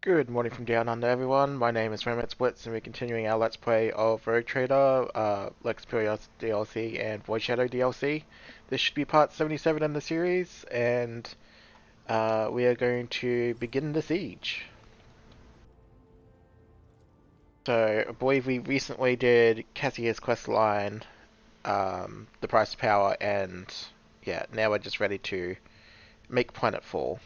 Good morning from down under, everyone. My name is Remit Splits, and we're continuing our Let's Play of Rogue Trader, Lex Imperialis DLC, and Void Shadow DLC. This should be part 77 in the series, and we are going to begin the siege. So, I believe we recently did Cassia's quest line, The Price of Power, and yeah, now we're just ready to make Planetfall.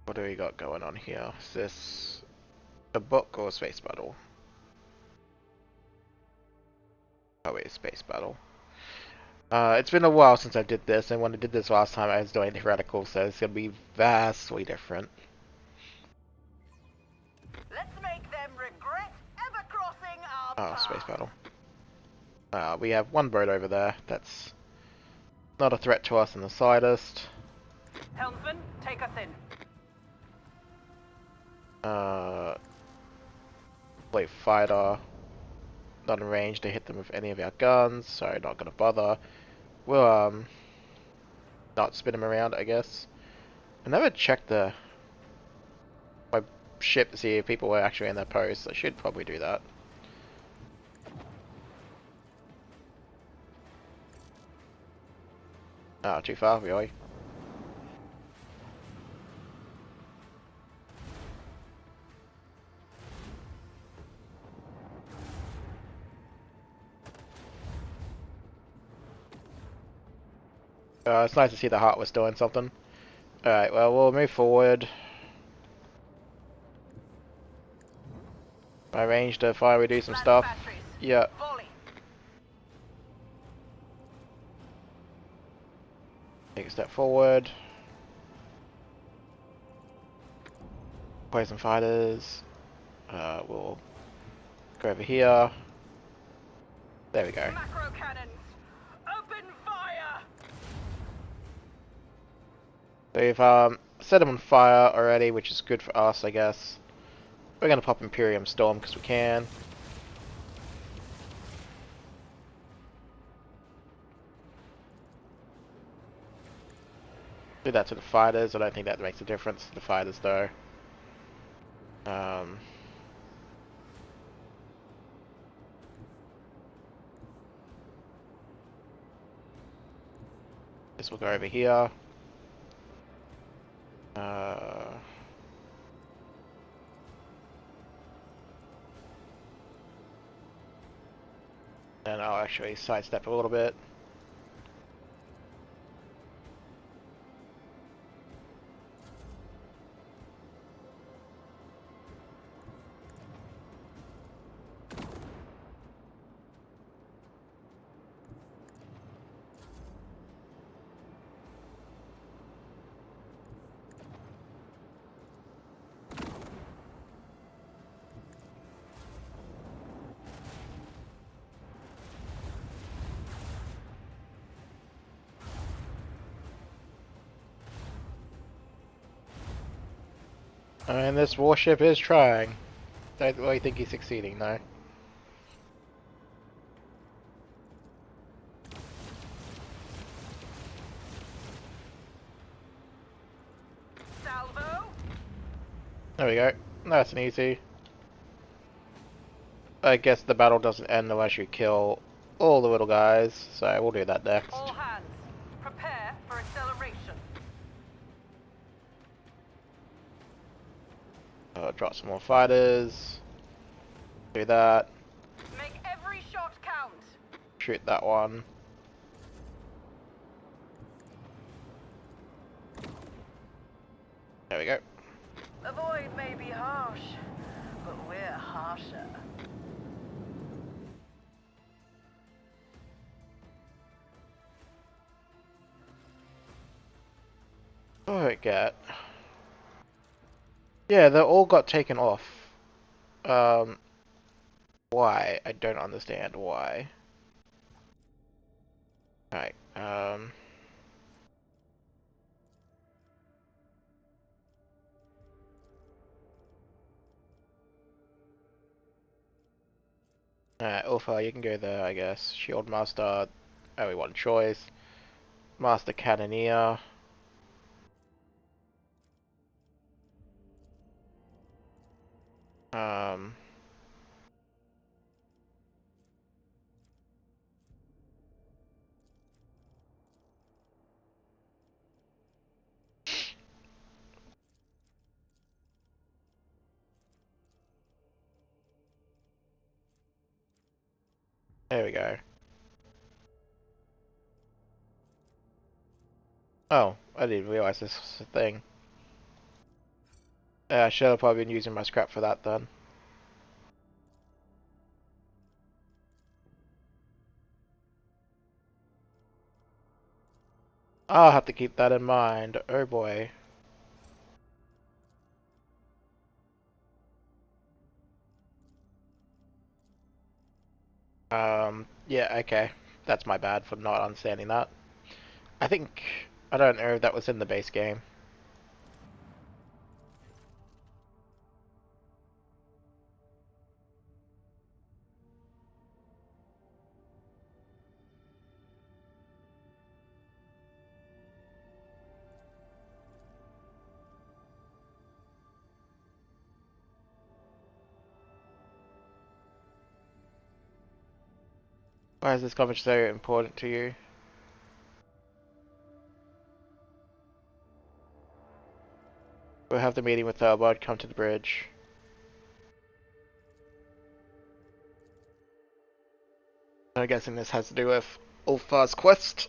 What do we got going on here? Is this a book or a space battle? Oh wait, space battle. It's been a while since I did this, and when I did this last time, I was doing theoretical, so it's gonna be vastly different. Let's make them regret ever crossing our Oh, path. space battle. We have one boat over there. That's not a threat to us in the slightest. Helmsman, take us in. Fleet fighter. Not in range to hit them with any of our guns, so not gonna bother. We'll, not spin them around, I guess. I never checked my ship to see if people were actually in their posts. I should probably do that. Too far, really. It's nice to see the heart was doing something. Alright, well, we'll move forward. I arranged to fire reduce some stuff. Yeah. Take a step forward. Play some fighters. We'll go over here. There we go. Macro cannons, open fire! We've set them on fire already, which is good for us, I guess. We're gonna pop Imperium Storm because we can. Do that to the fighters. I don't think that makes a difference to the fighters, though. This will go over here. And I'll actually sidestep a little bit. And this warship is trying. Don't really think he's succeeding, though. Salvo. There we go. Nice and easy. I guess the battle doesn't end unless you kill all the little guys, so we'll do that next. All hands, prepare for acceleration. Drop some more fighters. Do that. Make every shot count. Shoot that one. There we go. The void may be harsh, but we're harsher. What do I get? Yeah, they all got taken off. Why? I don't understand why. Alright, alright, Ulfa, you can go there, I guess. Shield Master, only one choice. Master Cannoneer. Um, there we go. Oh, I didn't realize this was a thing. I should have probably been using my scrap for that then. I'll have to keep that in mind. Oh boy. Yeah, okay. That's my bad for not understanding that. I think, I don't know if that was in the base game. Why is this conference so important to you? We'll have the meeting with Thurlbud, come to the bridge. I'm guessing this has to do with Ulfar's quest.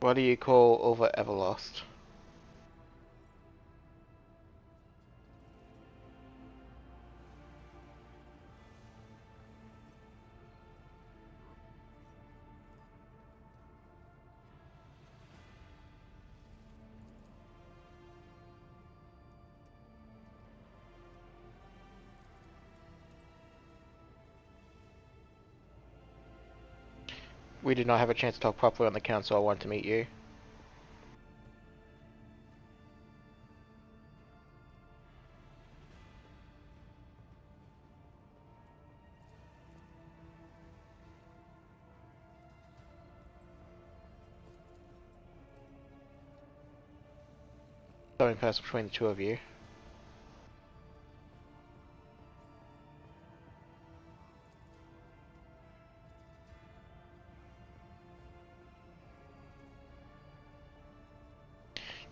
What do you call Ulfa Everlost? We did not have a chance to talk properly on the council. I want to meet you. Something personal between the two of you.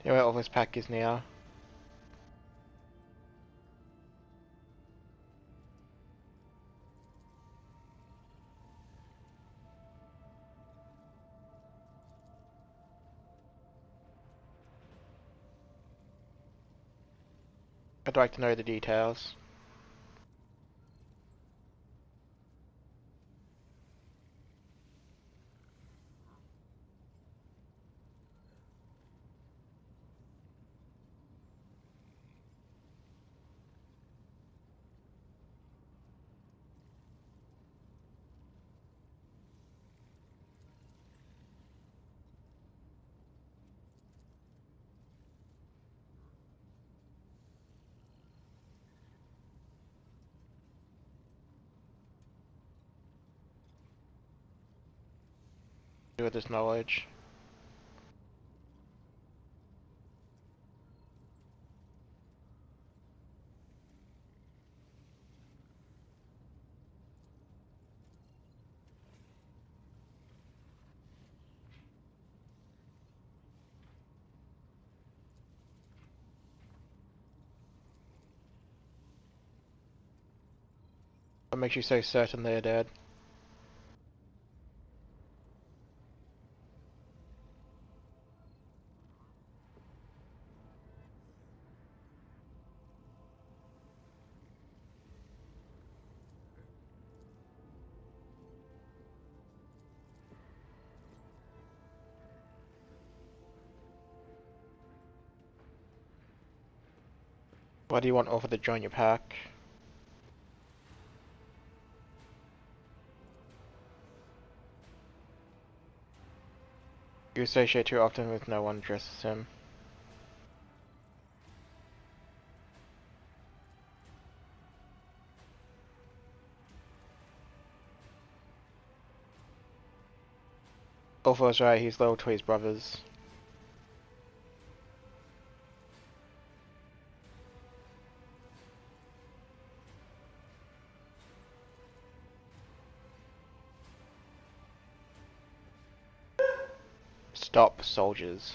You know where Office Pack is now? I'd like to know the details. With this knowledge. What makes you so certain they're dead? Why do you want Orpha to join your pack? You associate too often with no one dresses him. Orpha was right, he's loyal to his brothers. Stop, soldiers.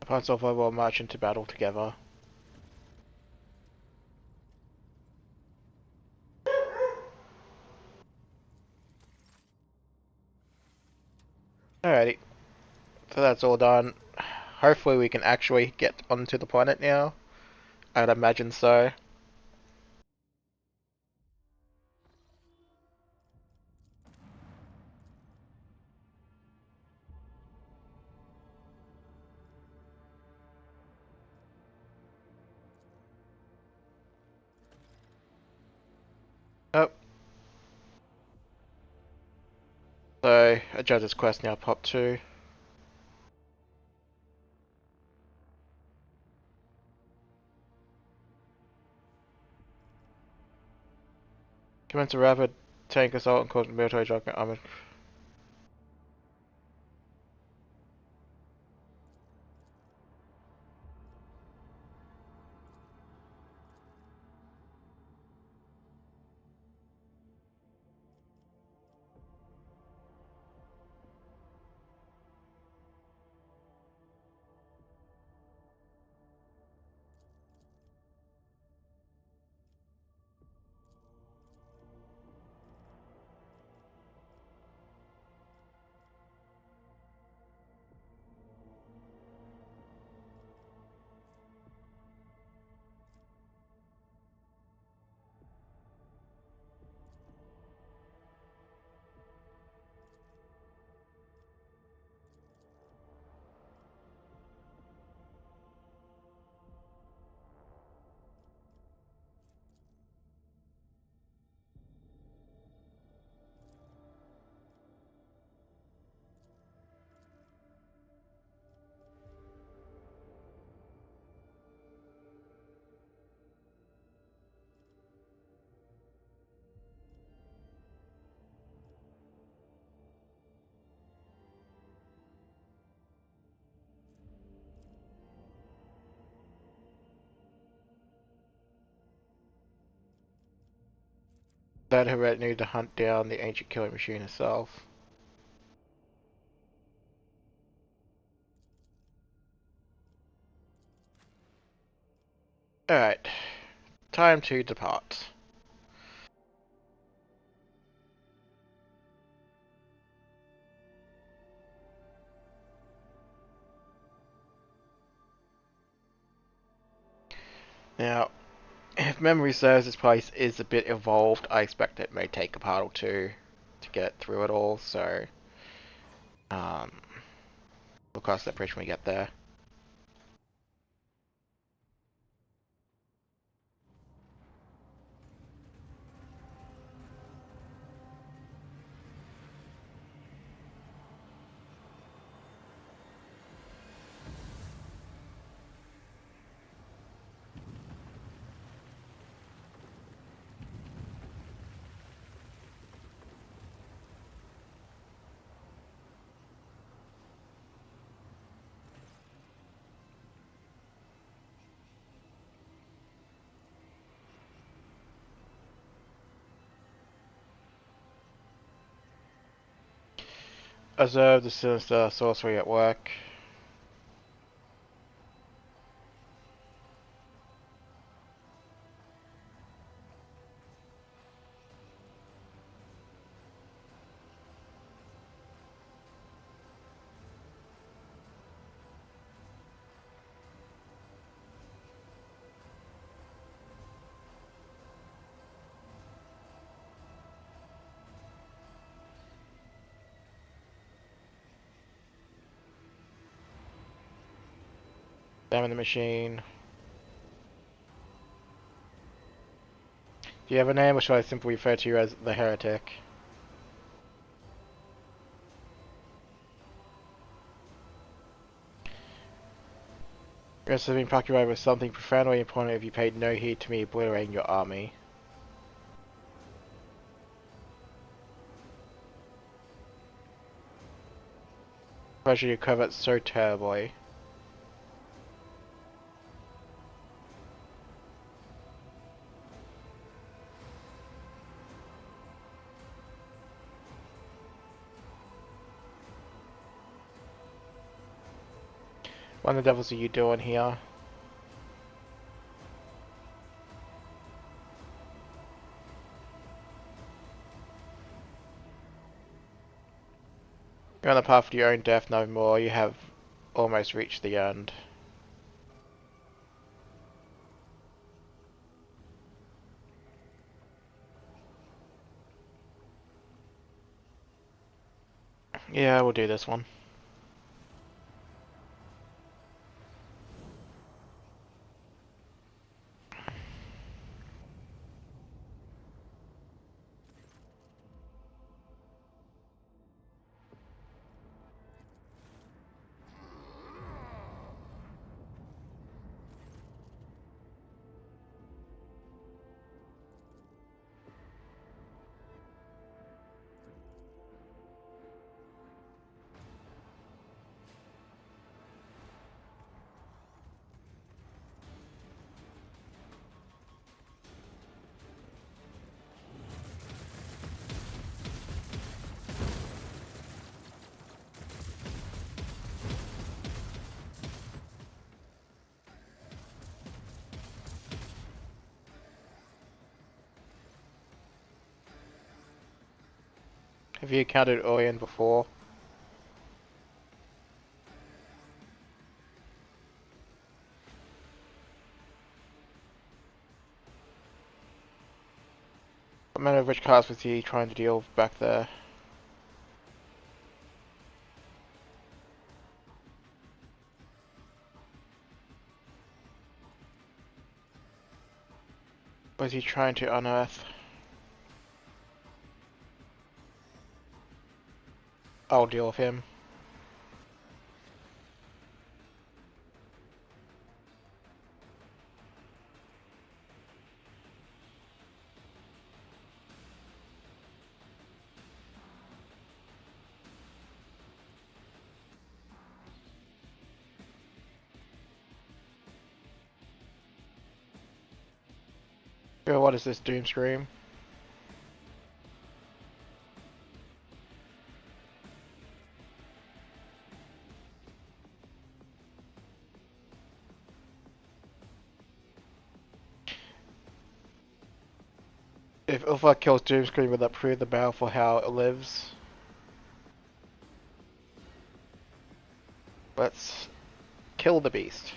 Upon Orpha will march into battle together. Alrighty, so that's all done. Hopefully we can actually get onto the planet now. I'd imagine so. Oh, so a judge's quest now pop 2. Commence a rapid tank assault and cause military junket armor. Led her retinue to hunt down the ancient killing machine herself. Alright, time to depart. Now, if memory serves, this place is a bit evolved. I expect it may take a part or two to get through it all, so um, we'll cross that bridge when we get there. Observe the sinister sorcery at work. Examine the machine. Do you have a name, or shall I simply refer to you as the heretic? You must have been preoccupied with something profoundly important if you paid no heed to me obliterating your army. Pleasure you covet so terribly. What the devils are you doing here? You're on the path to your own death no more. You have almost reached the end. Yeah, we'll do this one. Have you encountered Orion before? What manner of which class was he trying to deal with back there? What was he trying to unearth? I'll deal with him. Yo, what is this doom scream? If Ulfa kills Doomscream, will that prove the battle for how it lives? Let's kill the beast.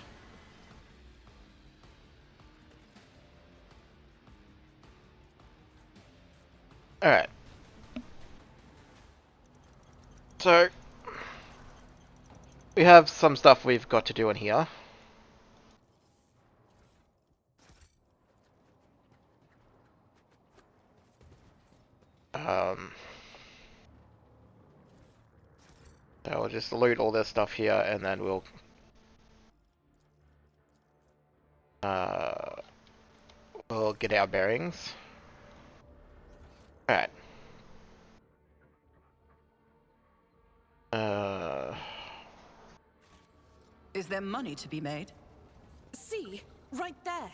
Alright. So, we have some stuff we've got to do in here. So we'll just loot all this stuff here and then uh, we'll get our bearings. Alright. Is there money to be made? See, right there.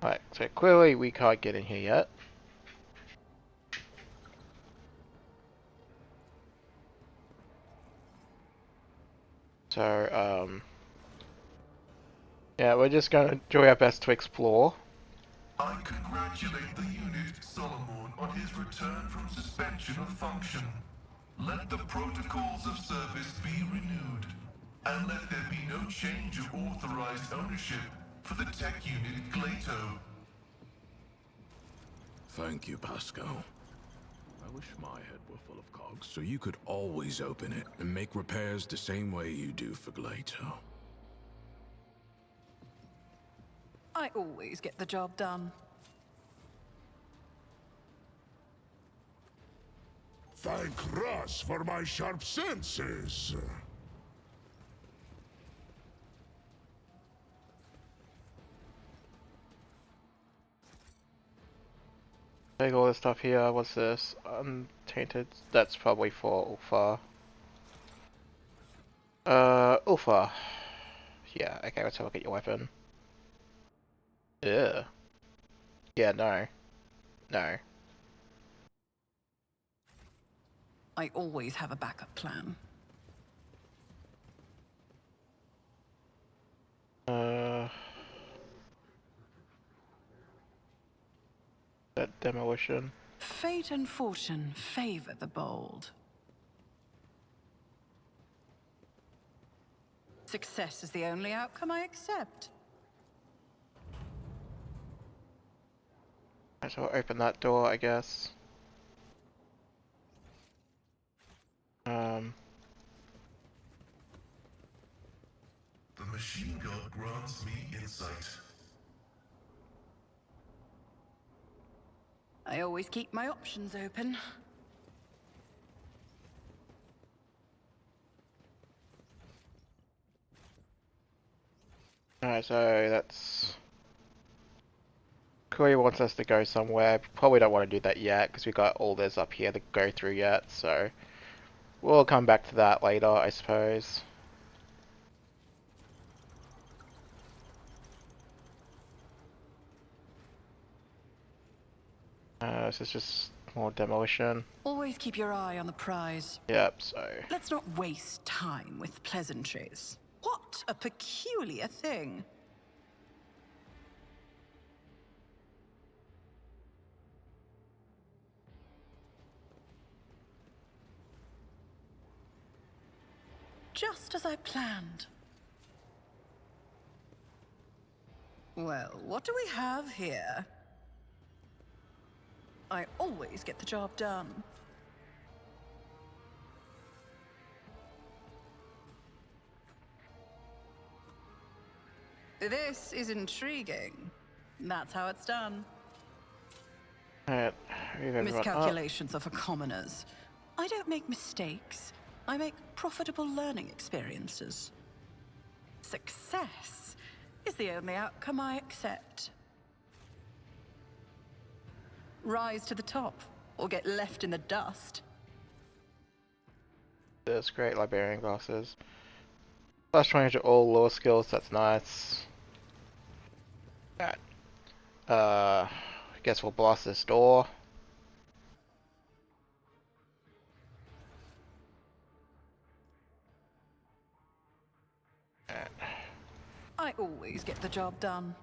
Alright, so clearly we can't get in here yet. So, yeah, we're just gonna do our best to explore. I congratulate the unit, Solomon, on his return from suspension of function. Let the protocols of service be renewed, and let there be no change of authorized ownership for the tech unit Glato. Thank you, Pascal. I wish my head were full of cogs, so you could always open it and make repairs the same way you do for Glato. I always get the job done. Thank Russ for my sharp senses. Take all this stuff here. What's this? Untainted. That's probably for Ulfa. Ulfa. Yeah, okay, let's have a look at your weapon. Ugh. Yeah, no. No. I always have a backup plan. That demolition. Fate and fortune favor the bold. Success is the only outcome I accept. Right, so we'll open that door, I guess. The machine god grants me insight. I always keep my options open. Alright, so that's... Corey wants us to go somewhere. Probably don't want to do that yet, because we got all this up here to go through yet, so... We'll come back to that later, I suppose. This is just more demolition. Always keep your eye on the prize. Yep, so... Let's not waste time with pleasantries. What a peculiar thing. Just as I planned. Well, what do we have here? I always get the job done. This is intriguing. That's how it's done. Alright, move everyone up. Miscalculations are for commoners. I don't make mistakes. I make profitable learning experiences. Success is the only outcome I accept. Rise to the top, or get left in the dust. There's great librarian glasses. Plus 20 to all lore skills, that's nice. Alright. I guess we'll blast this door. Alright. I always get the job done.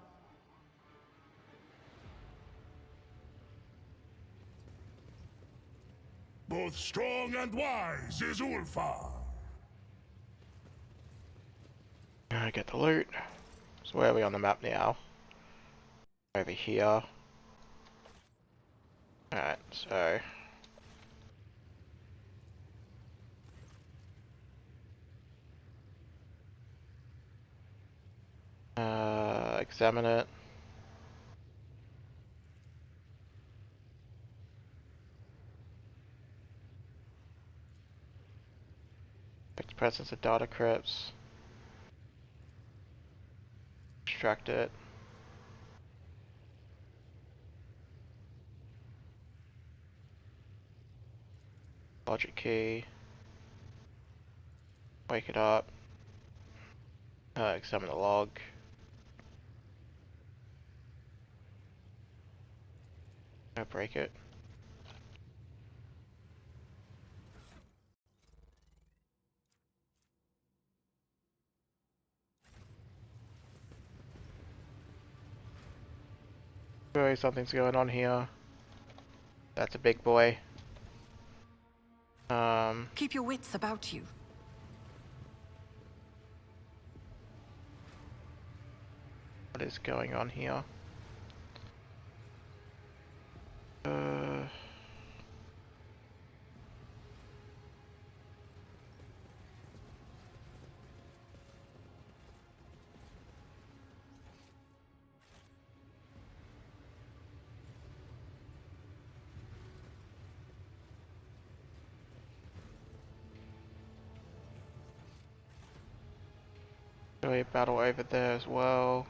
Both strong and wise is Ulfa. I get the loot. So where are we on the map now? Over here. Alright, so... examine it. Detect presence of data crypts. Extract it. Logic key. Wake it up. Examine the log. Break it. Surely something's going on here. That's a big boy. Keep your wits about you. What is going on here? A battle over there as well.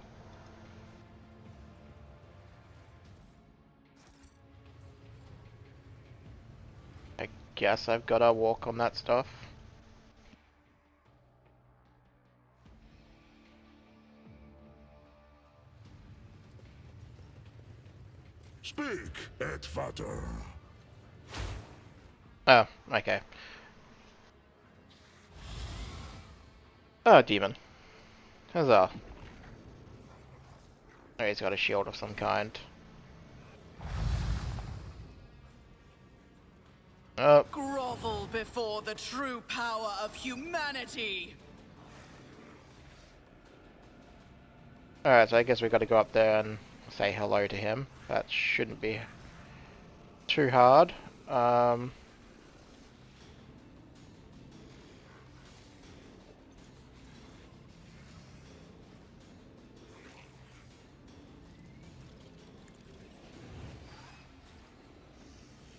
I guess I've got to walk on that stuff. Speak, et vater. Oh, okay. Oh, demon. Huzzah. Oh, he's got a shield of some kind. Oh, Grovel before the true power of humanity! alright, so I guess we got to go up there and say hello to him. That shouldn't be too hard.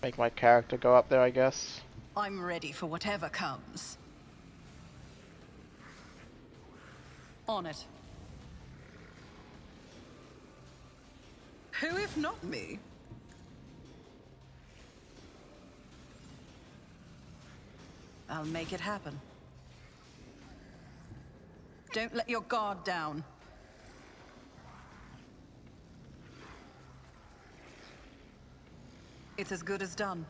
Make my character go up there, I guess. I'm ready for whatever comes. On it. Who if not me? I'll make it happen. Don't let your guard down. It's as good as done.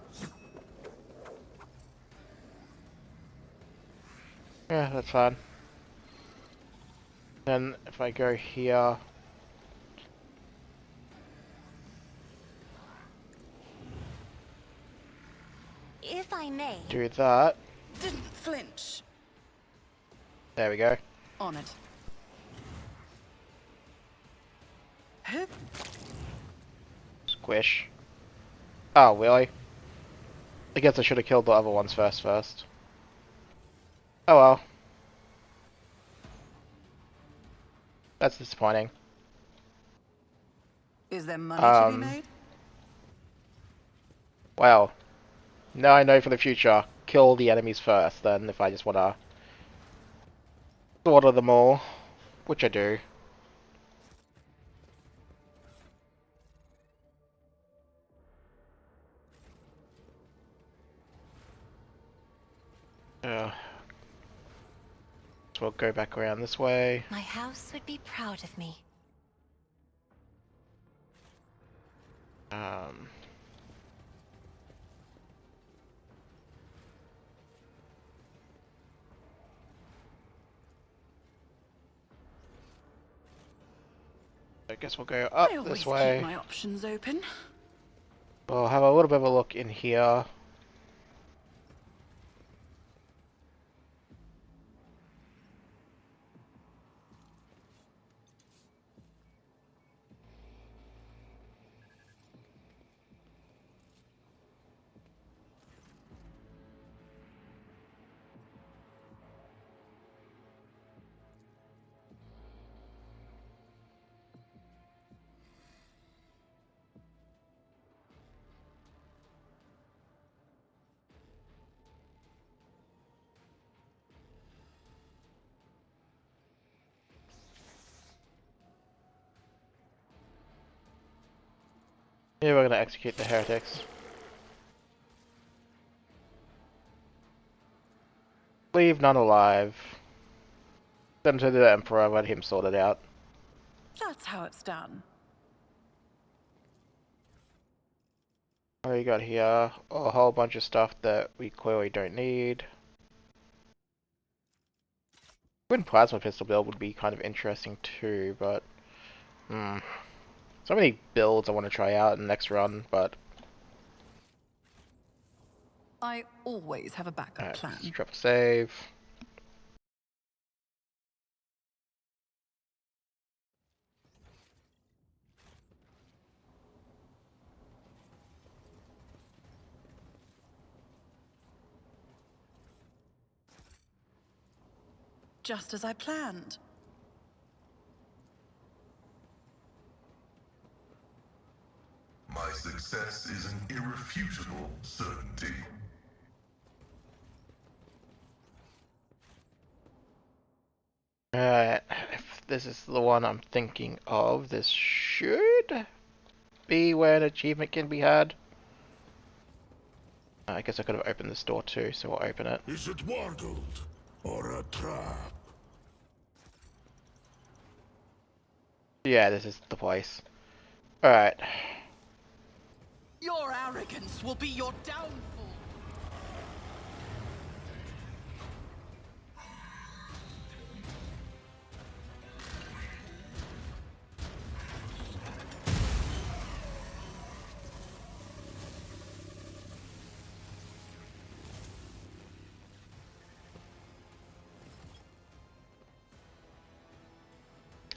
Yeah, that's fine. Then if I go here... If I may. do that. Didn't flinch. There we go. On it. Hup. Squish. Oh, really? I guess I should have killed the other ones first. Oh well. That's disappointing. Is there money to be made? Well. Now I know for the future. Kill the enemies first, then if I just wanna slaughter them all. Which I do. So we'll go back around this way. My house would be proud of me. I guess we'll go up I always this way. keep my options open. We'll have a little bit of a look in here. Yeah, we're gonna execute the heretics. Leave none alive. Send to the Emperor, let him sort it out. That's how it's done. What do we got here? A whole bunch of stuff that we clearly don't need. Twin plasma pistol build would be kind of interesting too, but... So many builds I want to try out in the next run, but I always have a backup let's plan. drop a save. Just as I planned. My success is an irrefutable certainty. If this is the one I'm thinking of, this should be where an achievement can be had. I guess I could have opened this door too, so we'll open it. Is it Wargold or a trap? Yeah, this is the place. Alright. Your arrogance will be your downfall.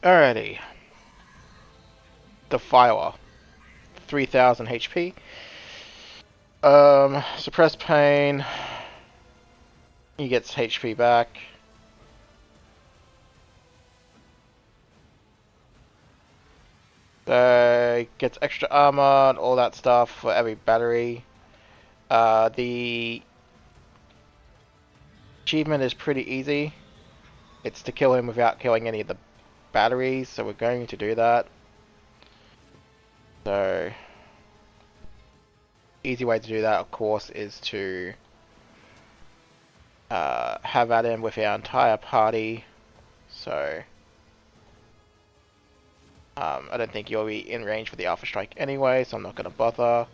Alrighty. Defiler. 3000 HP. Suppress pain. He gets HP back. So, gets extra armor and all that stuff for every battery. The achievement is pretty easy. It's to kill him without killing any of the batteries, so we're going to do that. So, easy way to do that, of course, is to have at him with our entire party. So, I don't think you'll be in range for the Alpha Strike anyway, so I'm not going to bother.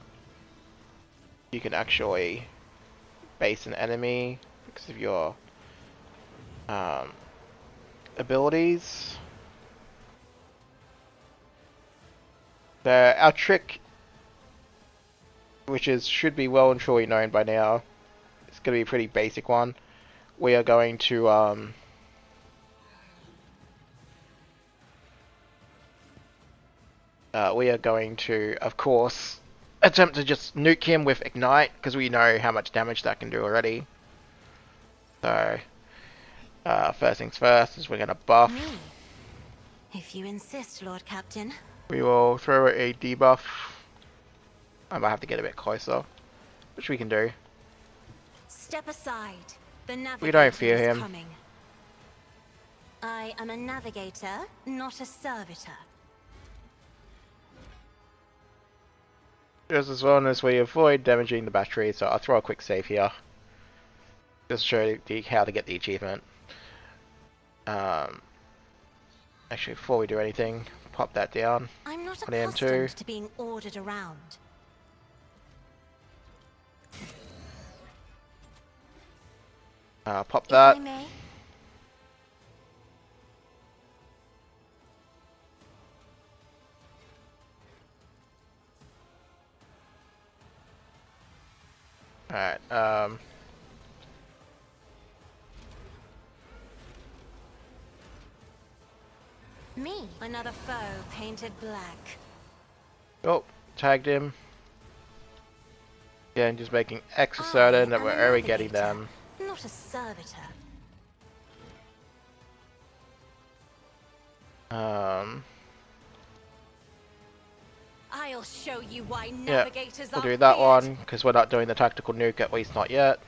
You can actually base an enemy because of your abilities. So our trick, which should be well and truly known by now, it's going to be a pretty basic one. We are going to of course, attempt to just nuke him with Ignite, because we know how much damage that can do already. So, first things first is we're going to buff. Me. If you insist, Lord Captain. We will throw a debuff. I might have to get a bit closer, which we can do. Step aside. The navigator We don't fear is him. coming. I am a navigator, not a servitor. Just as long as we avoid damaging the battery, so I'll throw a quick save here. Just to show you how to get the achievement. Actually, before we do anything, pop that down. I'm not On M2. accustomed to being ordered around. Pop If that. I may. Alright, Me, another foe painted black. oh, tagged him. Yeah, and just making extra I certain that am we're a already getting navigator, them. not a servitor. I'll show you why Yeah, navigators we'll are do that feared. one, because we're not doing the tactical nuke, at least not yet.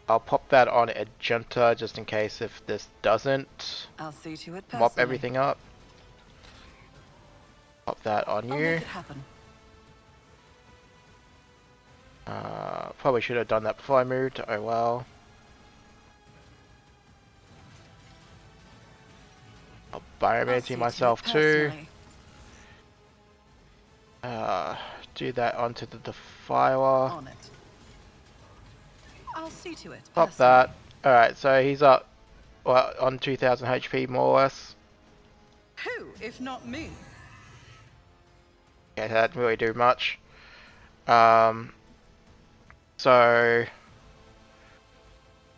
I'll pop that on Agenta just in case if this doesn't I'll see to it mop personally. everything up. Pop that on I'll you. make it happen. Probably should have done that before I moved. Oh well. I'll I'll see biomancy to it myself too. personally. Do that onto the Defiler. On it. I'll see to it Pop personally. that. Alright, so he's up well, on 2000 HP more or less. Who, if not me? Yeah, that didn't really do much. Um, so,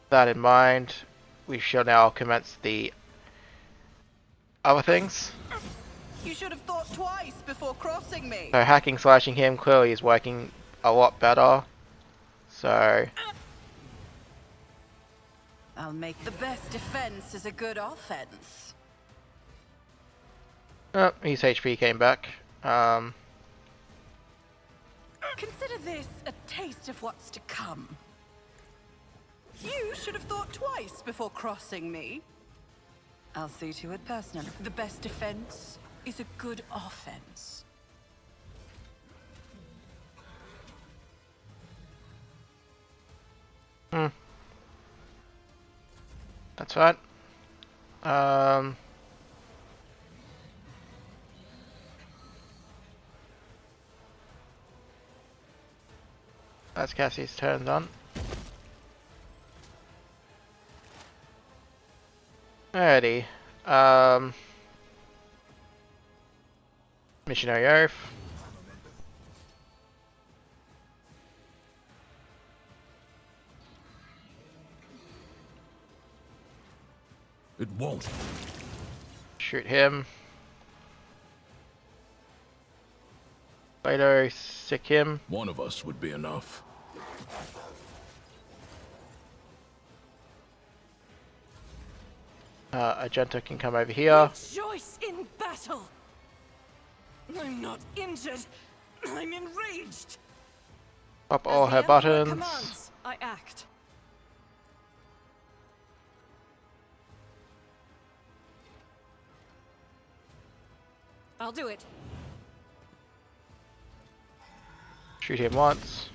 that in mind, we shall now commence the other things. You should have thought twice before crossing me. So hacking, slashing him clearly is working a lot better. So, I'll make the best defense is a good offense. oh, his HP came back. Consider this a taste of what's to come. You should have thought twice before crossing me. I'll see to it personally. The best defense is a good offense. That's right. That's Cassie's turn done. Alrighty. Missionary Oath. It won't. Shoot him. Later, sick him. One of us would be enough. Agenta can come over here. Rejoice in battle! I'm not injured. I'm enraged. Pop all As her the Emperor buttons. commands, I act. I'll do it. Shoot him once.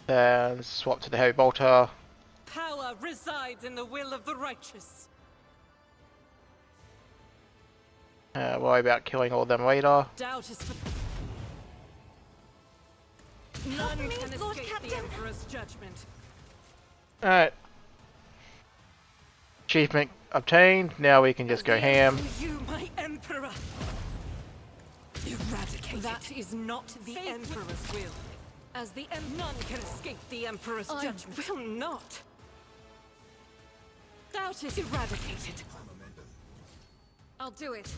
Then swap to the heavy bolter. Power resides in the will of the righteous. Worry about killing all them later. Doubt is for... None can escape the Emperor's judgment. Alright. Achievement obtained. Now we can just go ham. You, my Emperor! Eradicate That is not the Emperor's will. As the none can escape the Emperor's judgment. I will not. Doubt is eradicated. I'll do it.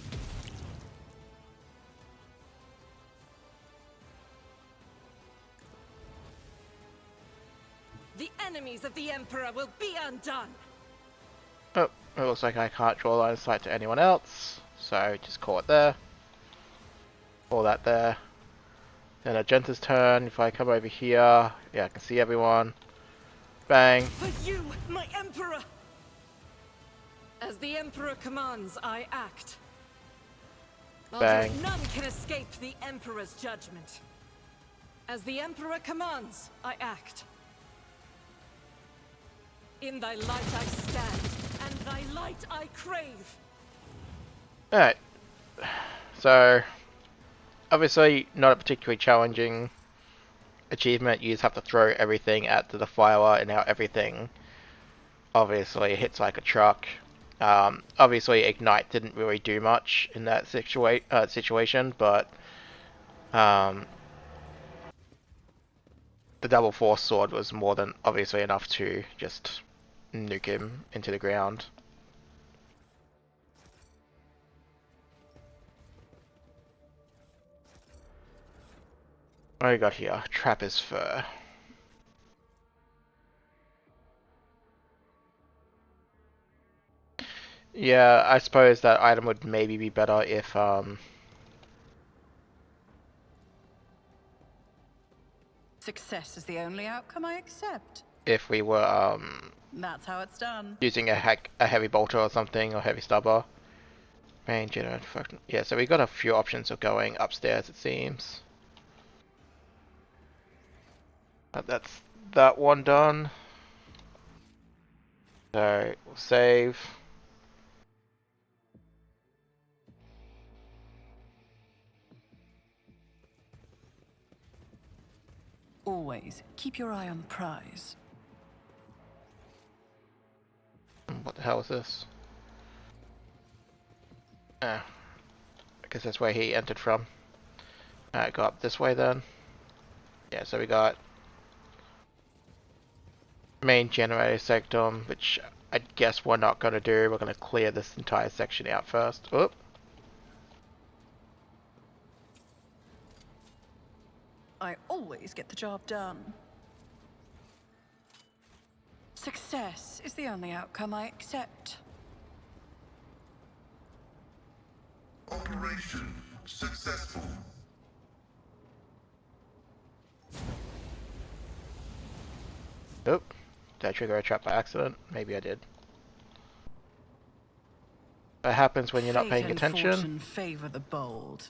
The enemies of the Emperor will be undone. Oh, it looks like I can't draw line of sight to anyone else. So just call it there. Call that there. Then Agenta's turn. If I come over here, yeah, I can see everyone. Bang. For you, my Emperor! As the Emperor commands, I act. Bang. None can escape the Emperor's judgment. As the Emperor commands, I act. In thy light I stand, and thy light I crave. Alright. So, obviously not a particularly challenging achievement. You just have to throw everything at the defiler, and now everything obviously hits like a truck. Obviously Ignite didn't really do much in that situation, but the double force sword was more than obviously enough to just nuke him into the ground. What do we got here? Trapper's Fur. Yeah, I suppose that item would maybe be better if Success is the only outcome I accept. if we were That's how it's done. using a heavy bolter or something, or heavy stubber. Main generate fucking yeah. So we got a few options of going upstairs, it seems. But that's that one done. So we'll save. Always keep your eye on the prize. What the hell is this? Ah, I guess that's where he entered from. Alright, go up this way then. Yeah, so we got main generator sector, which I guess we're not going to do. We're going to clear this entire section out first. Oop. I always get the job done. Success is the only outcome I accept. Operation successful. Oop. Did I trigger a trap by accident? Maybe I did. That happens when you're not paying Fate and attention. fortune favor the bold.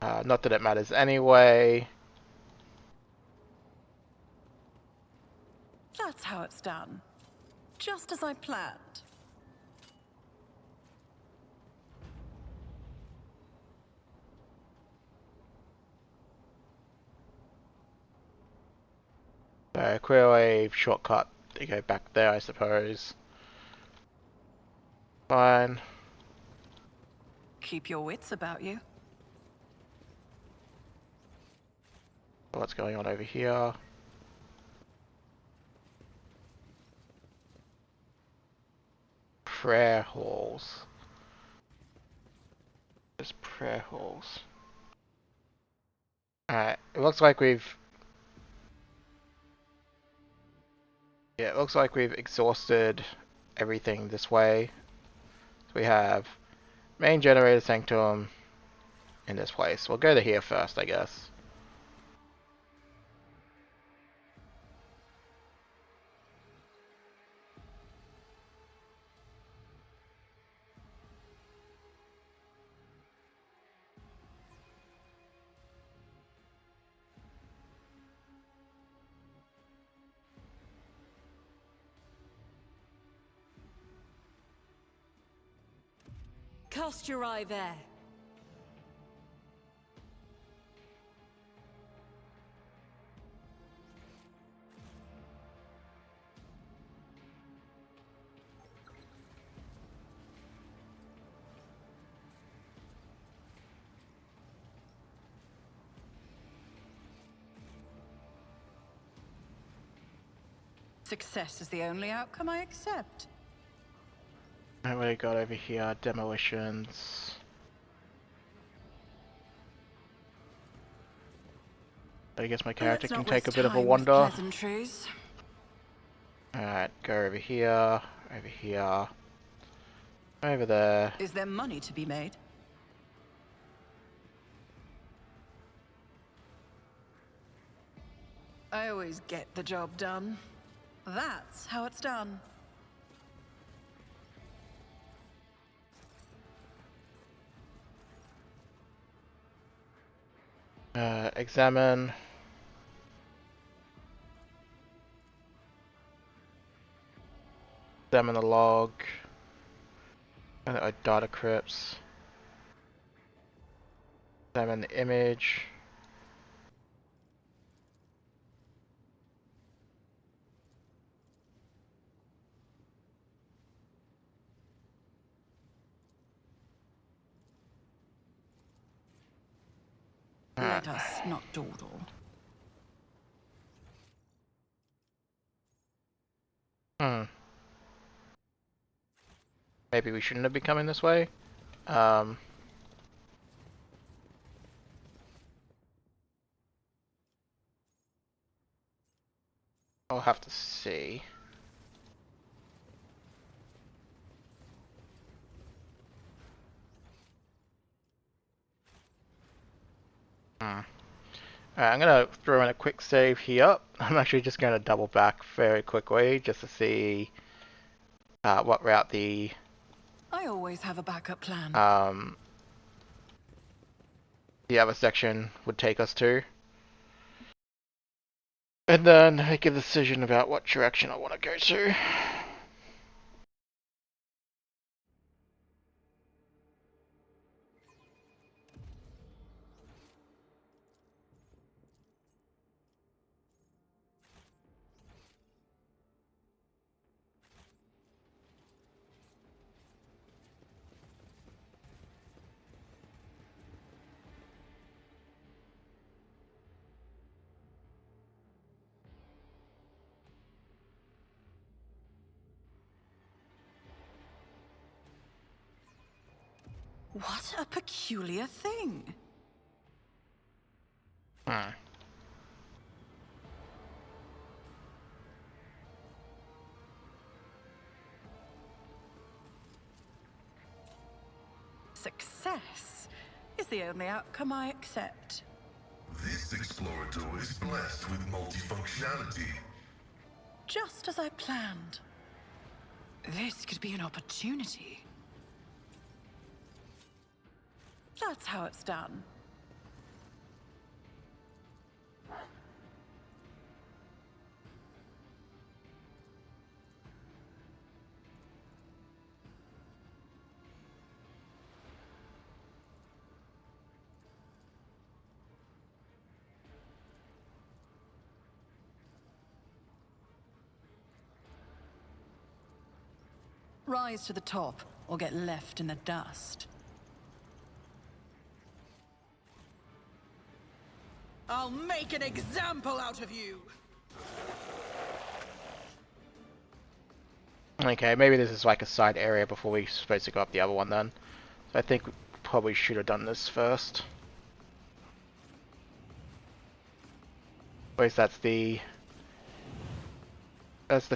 Not that it matters anyway. That's how it's done. Just as I planned. So, queer wave shortcut to go back there, I suppose. Fine. Keep your wits about you. What's going on over here? Prayer halls. Just prayer halls. Alright, it looks like we've... Yeah, it looks like we've exhausted everything this way. So we have main generator sanctum in this place. We'll go to here first, I guess. Cast your eye there. Success is the only outcome I accept. What do we got over here? Demolitions. I guess my character Let's can not take a waste bit of a time with wander. pleasantries. Alright, go over here, over there. Is there money to be made? I always get the job done. That's how it's done. Examine. Examine the log. Data crypts. Examine the image. Let us not dawdle. Maybe we shouldn't have been coming this way. I'll have to see. Alright, I'm gonna throw in a quick save here. I'm actually just gonna double back very quickly just to see what route the I always have a backup plan. the other section would take us to. And then make a decision about what direction I want to go to. What a peculiar thing. Hmm. Success is the only outcome I accept. This explorator is blessed with multifunctionality. Just as I planned. This could be an opportunity. That's how it's done. Rise to the top, or get left in the dust. I'll make an example out of you! Okay, maybe this is like a side area before we're supposed to go up the other one then. So I think we probably should have done this first. At least that's the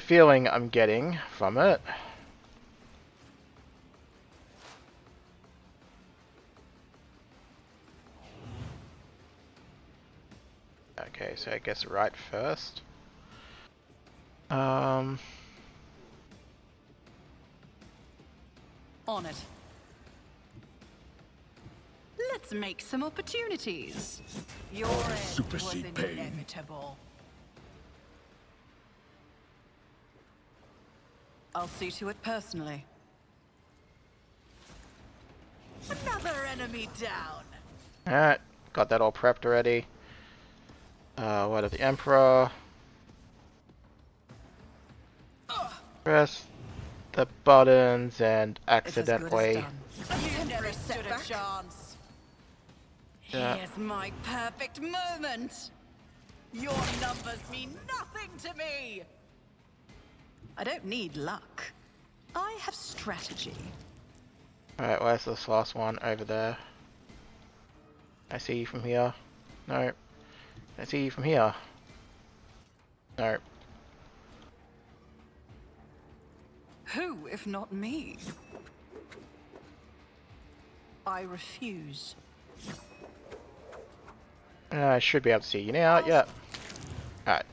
feeling I'm getting from it. Okay, so I guess right first. On it. Let's make some opportunities. Your end was Supersede pain. inevitable. I'll see to it personally. Another enemy down. Alright, got that all prepped already. What of the Emperor? Press the buttons and accidentally. You never stood a chance. Yeah. Here's my perfect moment. Your numbers mean nothing to me. I don't need luck. I have strategy. Alright, where's this last one? Over there. I see you from here. No. I see you from here. No. Who, if not me? I refuse. I should be able to see you now. Yep. Alright.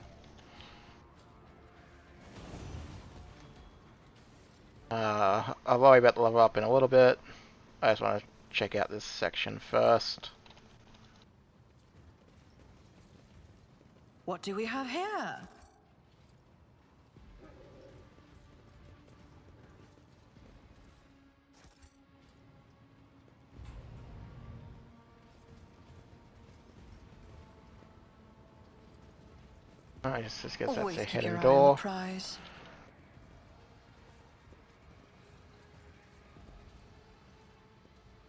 I'll worry about the level up in a little bit. I just want to check out this section first. What do we have here? I just guess Always that's a keep your hidden eye on the door. prize.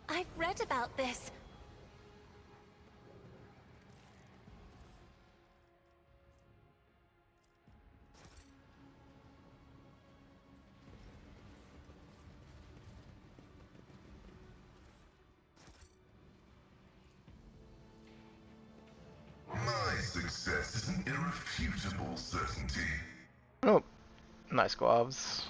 I've read about this. My success is an irrefutable certainty. Oh, nice gloves.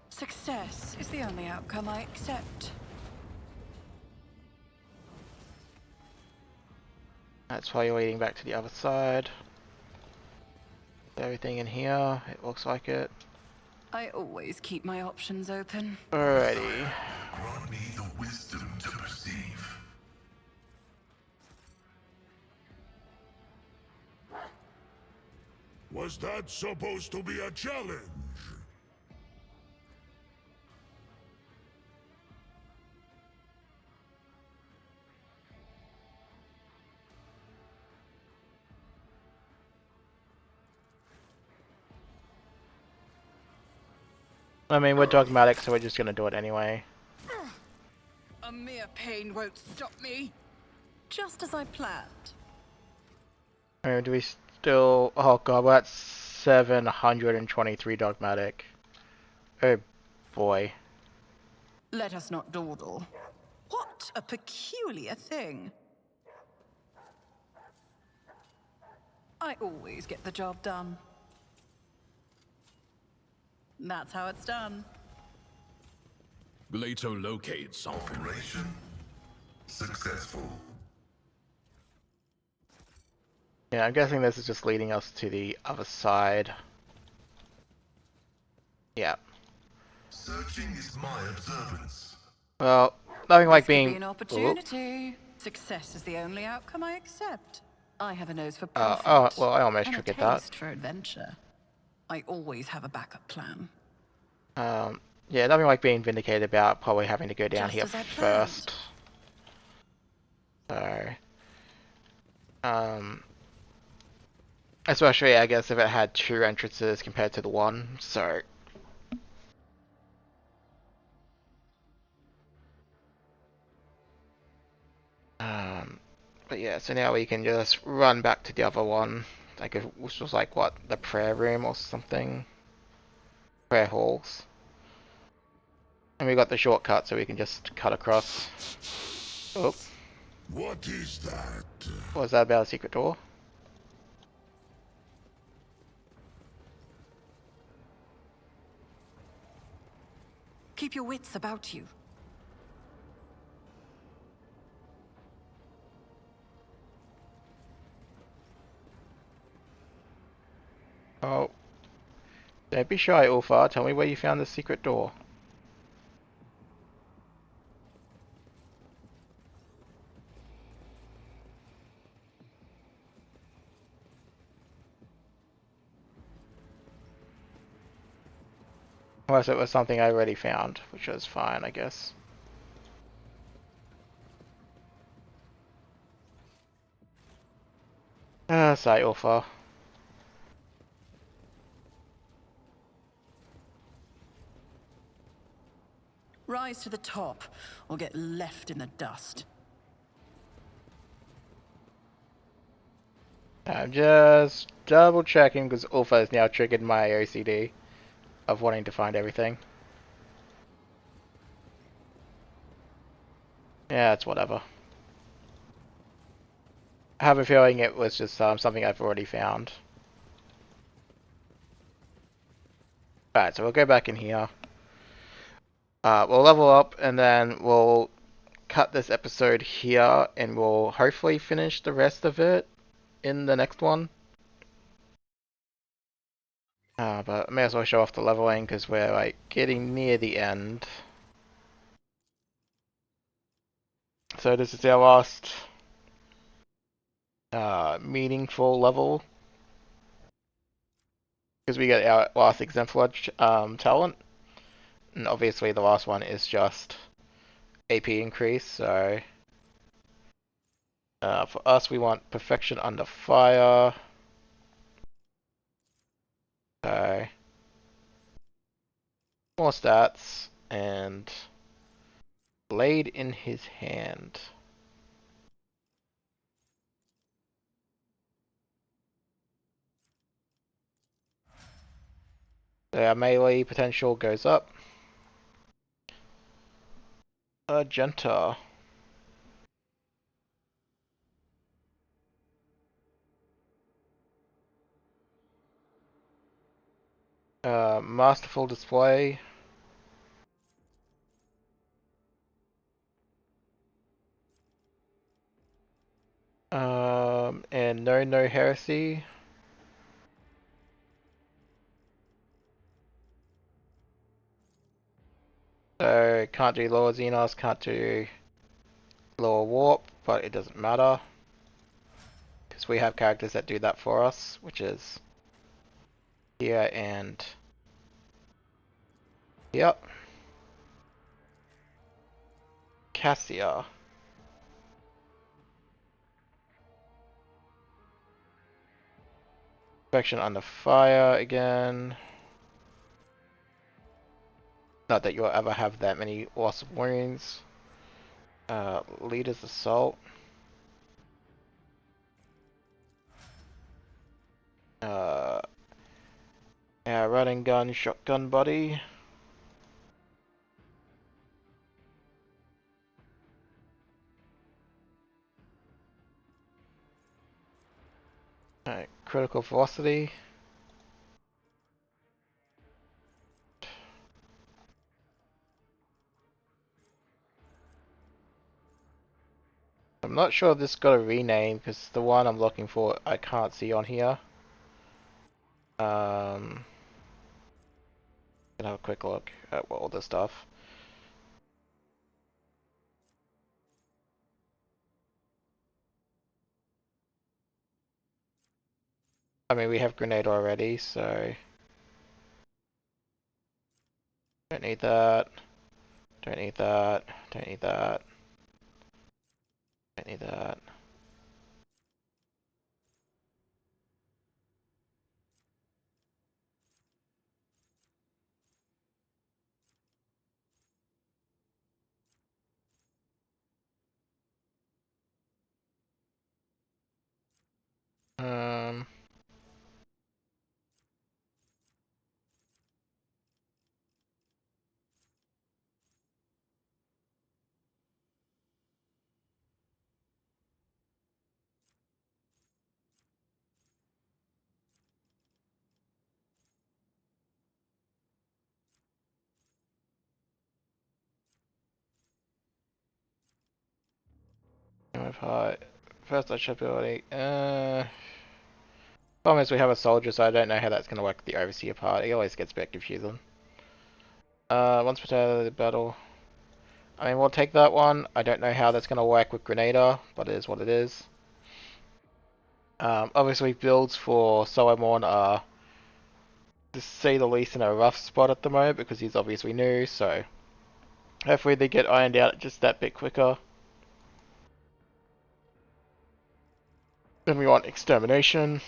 Success is the only outcome I accept. That's why you're leading back to the other side. Everything in here, it looks like it. I always keep my options open. Alrighty. Grant me the wisdom to perceive. Was that supposed to be a challenge? I mean, we're dogmatic, so we're just gonna do it anyway. A mere pain won't stop me. just as I planned. Do we still... Oh god, we're at 723 Dogmatic. Oh boy. Let us not dawdle. What a peculiar thing. I always get the job done. That's how it's done. Glato locates something. Operation successful. Yeah, I'm guessing this is just leading us to the other side. Yeah. Searching is my observance. Well, nothing like This could be being... an Ooh. opportunity. Success is the only outcome I accept. I have a nose for Oh, profit well, I almost and a triggered that. taste for adventure. I always have a backup plan. Yeah, nothing like being vindicated about probably having to go down Just here as I planned. first. So... Especially, I guess, if it had 2 entrances compared to the 1, so... But yeah, so now we can just run back to the other one. Like, which was like, what, the prayer room or something? Prayer halls. And we got the shortcut, so we can just cut across. Oh, What is that? what was that about a secret door? Keep your wits about you. Oh. Don't be shy, Ulfar. Tell me where you found the secret door. Unless it was something I already found, which was fine, I guess. Sorry, Ulfar. Rise to the top, or get left in the dust. I'm just double checking because Ulfar has now triggered my OCD of wanting to find everything. Yeah, it's whatever. I have a feeling it was just something I've already found. Alright, so we'll go back in here. We'll level up and then we'll cut this episode here and we'll hopefully finish the rest of it in the next one. But I may as well show off the leveling because we're like getting near the end. So this is our last meaningful level. Because we get our last exemplar talent. And obviously the last one is just AP increase, so... for us we want perfection under fire. So... more stats, and... blade in his hand. So our melee potential goes up. Argenta. Masterful display. And no heresy. So can't do lower Xenos, can't do lower warp, but it doesn't matter. Because we have characters that do that for us, which is here and yep. Cassia. Perfection under fire again. Not that you'll ever have that many loss of wounds. Leader's assault. Our running gun shotgun body. Alright, critical velocity. I'm not sure if this got a rename because the one I'm looking for I can't see on here. Gonna have a quick look at all this stuff. I mean, we have grenade already, so don't need that. Don't need that. Don't need that. Don't need that. Um, First touch ability. Problem is we have a soldier, so I don't know how that's gonna work with the overseer part. It always gets a bit confusing. Once per the battle. I mean, we'll take that one. I don't know how that's gonna work with Grenadier, but it is what it is. Obviously, builds for Solomon are, to say the least, in a rough spot at the moment because he's obviously new. So hopefully they get ironed out just that bit quicker. Then we want extermination.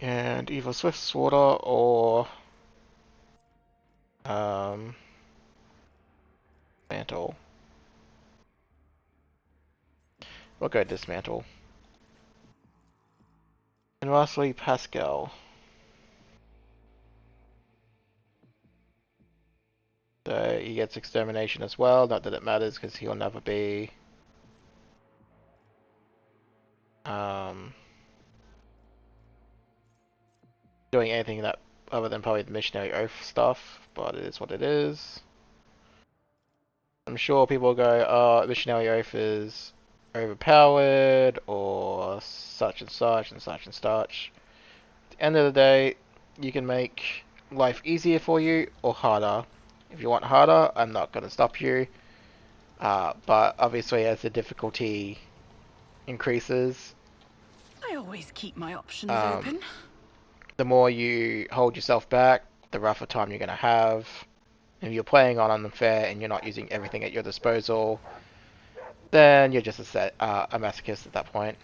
And either Swift Slaughter or Mantle. We'll go Dismantle. And lastly, Pascal. So he gets Extermination as well, not that it matters because he'll never be doing anything that other than probably the Missionary Oath stuff, but it is what it is. I'm sure people will go, oh, Missionary Oath is overpowered, or such and such and such and such. At the end of the day, you can make life easier for you or harder. If you want harder, I'm not going to stop you. But obviously as the difficulty increases, I always keep my options open. the more you hold yourself back, the rougher time you're going to have. If you're playing on unfair and you're not using everything at your disposal, then you're just a masochist at that point.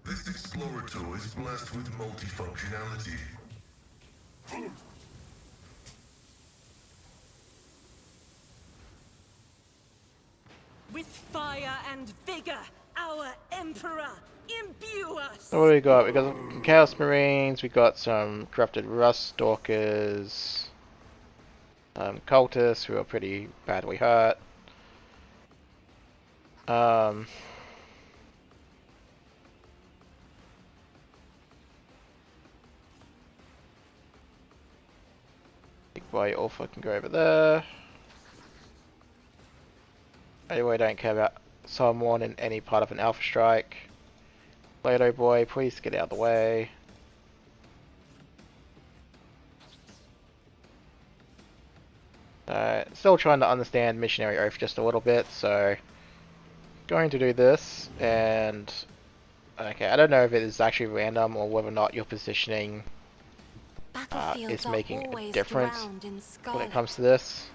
This explorator is blessed with multifunctionality. With fire and vigor, our Emperor, imbue us! So what do we got? We got some Chaos Marines, we got some Corrupted Rust Stalkers, Cultists who are pretty badly hurt. Big Boy Alpha can go over there. Anyway, I don't care about someone in any part of an Alpha Strike. Play-Doh Boy, please get out of the way. Still trying to understand Missionary Oath just a little bit, so going to do this, and okay, I don't know if it is actually random or whether or not your positioning is making a difference when it comes to this.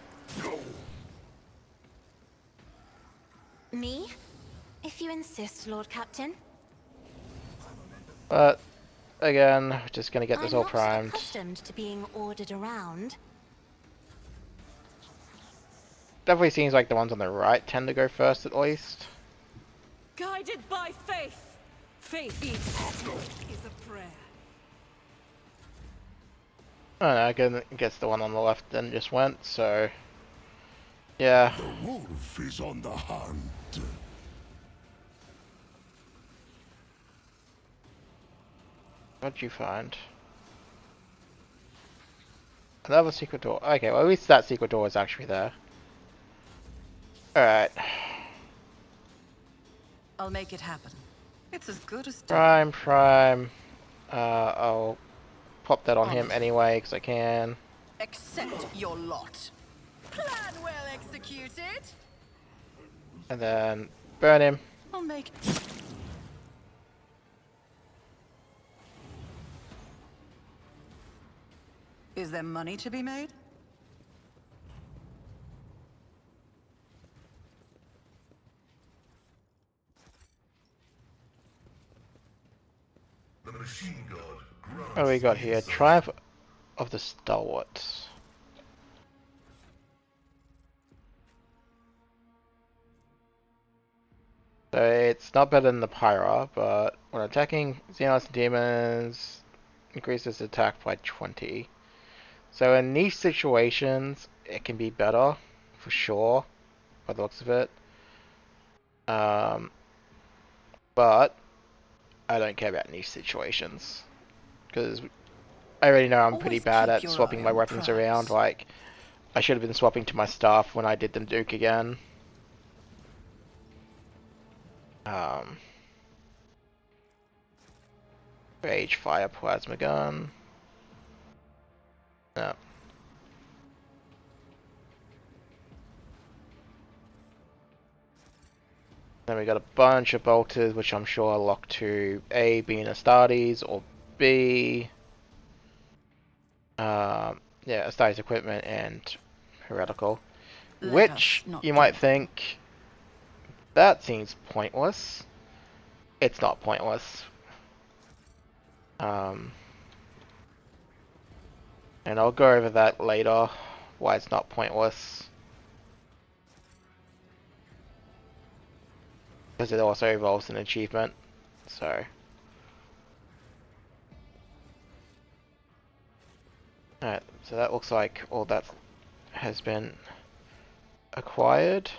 Me? If you insist, Lord Captain. But again, just gonna get this all I'm primed. not accustomed to being ordered around. Definitely seems like the ones on the right tend to go first at least. Guided by faith. Faith is a prayer. Oh no, I guess the one on the left then just went, so... Yeah. The wolf is on the hunt. What'd you find? Another secret door. Okay, well at least that secret door is actually there. Alright. I'll make it happen. It's as good as done. Prime. I'll pop that on him Honest. anyway, because I can. Accept your lot. Plan well executed. And then burn him. I'll make... Is there money to be made? The machine god grants What do we got here? insight. Triumph of the Stalwarts. So it's not better than the Pyra, but when attacking Xenos and demons, increases attack by 20. So in niche situations, it can be better, for sure, by the looks of it. But I don't care about niche situations, because I already know I'm pretty Always bad keep at your swapping eye my on the weapons prize. around. Like, I should have been swapping to my staff when I did the Duke again. Rage Fire Plasma Gun. No. Then we got a bunch of bolters, which I'm sure are locked to A, being Astartes, or B, yeah, Astartes equipment and heretical. Let Which, us not you might go. think, that seems pointless. It's not pointless. And I'll go over that later, why it's not pointless. Because it also involves an achievement, so... Alright, so that looks like all that has been acquired.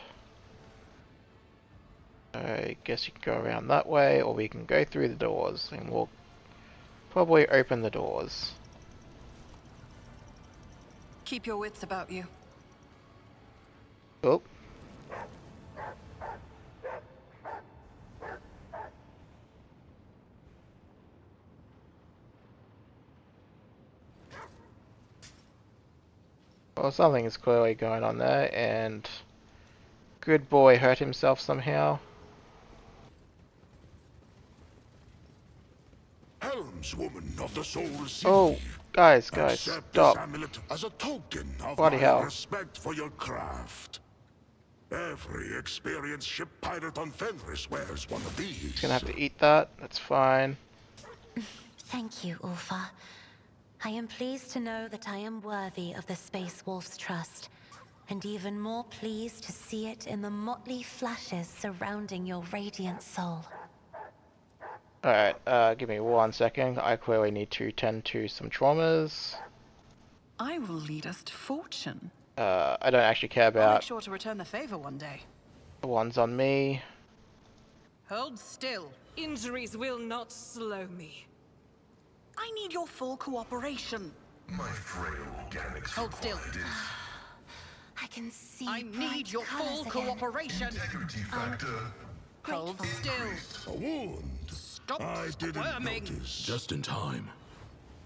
I guess you can go around that way, or we can go through the doors, and we'll probably open the doors. Keep your wits about you. Oh. Well, something is clearly going on there, and good boy hurt himself somehow. Helmswoman of the Soul Sea. Oh, guys, Accept this stop. amulet as a token of Bloody my hell. respect for your craft. Every experienced ship pirate on Fenris wears one of these. He's gonna have to eat that, that's fine. Thank you, Ulfa. I am pleased to know that I am worthy of the Space Wolf's trust, and even more pleased to see it in the motley flashes surrounding your radiant soul. Alright, give me 1 second. I clearly need to tend to some traumas. I will lead us to fortune. I don't actually care I'll make about sure to return the favor one day. the ones on me. Hold still. Injuries will not slow me. I need your full cooperation. My frail organics Hold still. required it. I can see I bright need your full colours again. cooperation. Integrity factor. Hold still. A wound. Stop I didn't squirming. notice. Just in time.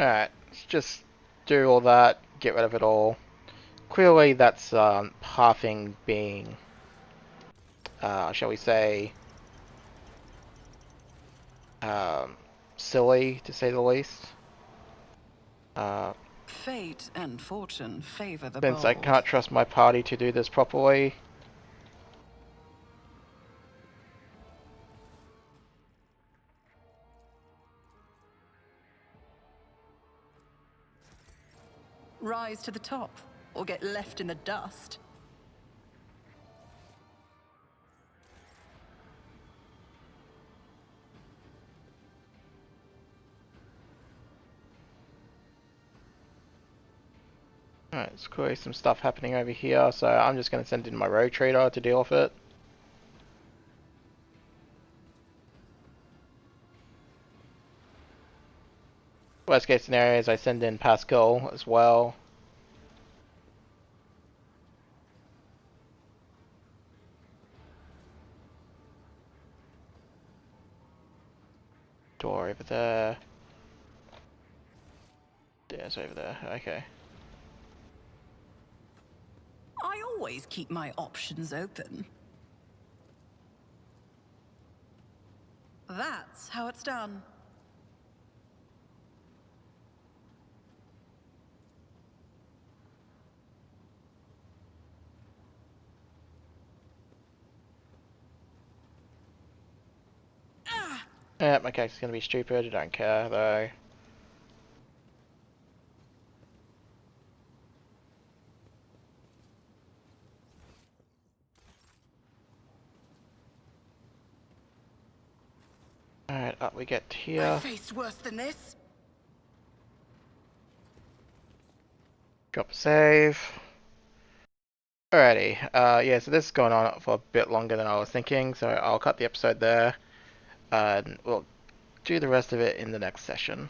Alright, let's just do all that, get rid of it all. Clearly that's halving being, shall we say, silly, to say the least. Fate and fortune favor the Since bold. I can't trust my party to do this properly. Rise to the top, or get left in the dust. Alright, there's clearly some stuff happening over here, so I'm just going to send in my road trader to deal with it. Worst case scenario is I send in Pascal as well. Door over there. Yeah, it's over there. Okay. I always keep my options open. That's how it's done. Yeah, my character's gonna be stupid, I don't care though. Alright, up we get I here. faced worse than this. Drop a save. Alrighty, yeah, so this is going on for a bit longer than I was thinking, so I'll cut the episode there, and we'll do the rest of it in the next session.